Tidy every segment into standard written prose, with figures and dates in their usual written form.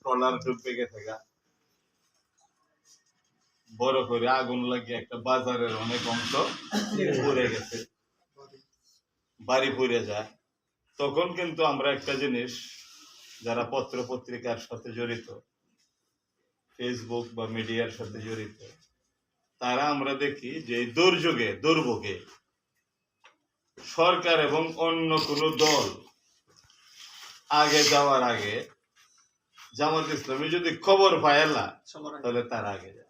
Trawler ঢুকে গেছে গা, বড় করে আগুন লাগিয়ে একটা বাজারের অনেক অংশ পুড়ে গেছে, বাড়ি পুড়ে যায়। তখন কিন্তু আমরা একটা জিনিস, যারা পত্র পত্রিকার সাথে জড়িত, ফেসবুক বা মিডিয়ার সাথে জড়িত, তারা আমরা দেখি যে এই দুর্ভোগে সরকার এবং অন্য কোনো দল আগে যাওয়ার আগে জামাত ইসলামী যদি খবর পায়লা তাহলে তার আগে যায়।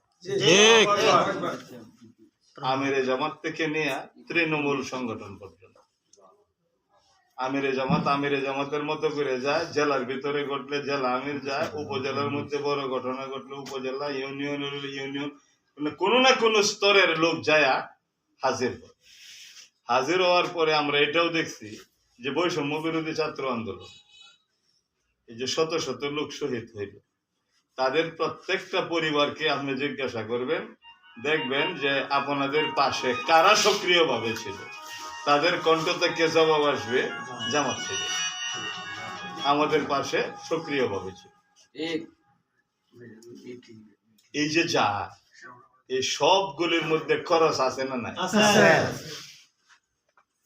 আমিরে জামাত থেকে নিয়ে তৃণমূল সংগঠন পর্যন্ত আমিরে জামাতের মতো করে যায়, জেলার ভিতরে ঘটলে জেলা আমির যায়, উপজেলার মধ্যে বড় ঘটনা ঘটলে উপজেলা, ইউনিয়ন ইউনিয়ন, কোনো না কোনো স্তরের লোক যায় হাজির হওয়ার পরে আমরা এটাও দেখছি যে বৈষম্য বিরোধী ছাত্র আন্দোলন, এই যে শত শত লোক শহীদ হইল, তাদের প্রত্যেকটা পরিবারকে আপনি জিজ্ঞাসা করবেন, দেখবেন যে আপনাদের পাশে কারা সক্রিয়ভাবে ছিল, তাদের কণ্ঠ থেকে জবাব আসবে জামাত ছিল আমাদের পাশে সক্রিয়ভাবে ছিল। এই যে যা এই সবগুলির মধ্যে খরচ আছে না নাই?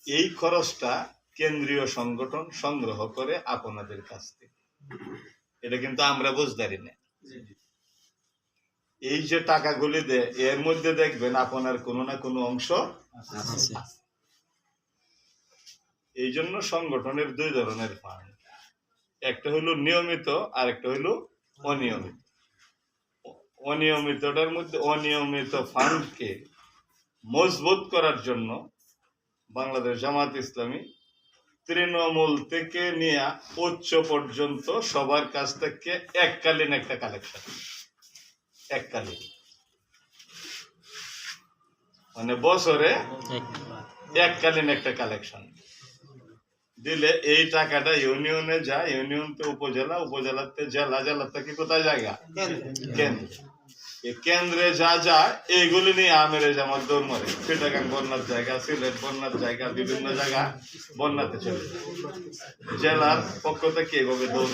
এই খরচটা কেন্দ্রীয় সংগঠন সংগ্রহ করে আপনাদের কাছ থেকে, এটা কিন্তু আমরা বুঝদারি না। এই যে টাকাগুলি দেয় এর মধ্যে দেখবেন আপনার কোনো না কোনো অংশ আছে। এই জন্য সংগঠনের দুই ধরনের ফান্ড, একটা হলো নিয়মিত আর একটা হলো অনিয়মিত। অনিয়মিতটার মধ্যে অনিয়মিত ফান্ডকে মজবুত করার জন্য বাংলাদেশ জামাত ইসলামী তৃণমূল থেকে নিয়ে উচ্চ পর্যন্ত সবার কাছ থেকে এককালীন একটা কালেকশন, এককালীন মানে বছরে এককালীন একটা কালেকশন দিলে এই টাকাটা ইউনিয়নে যায়, ইউনিয়নতে উপজেলা, উপজেলাতে জেলা, জেলা থেকে কোথায় জায়গা কেন্দ্র, এই কেন্দ্রে যা যায় এইগুলি নিয়ে আমিরে জামাত দৌড় মারে। চিটাগাং বন্যার জায়গা, সিলেট বন্যার জায়গা, বিভিন্ন জায়গা বন্যাতে চলে যায়, জেলার পক্ষ থেকে এইভাবে দৌড়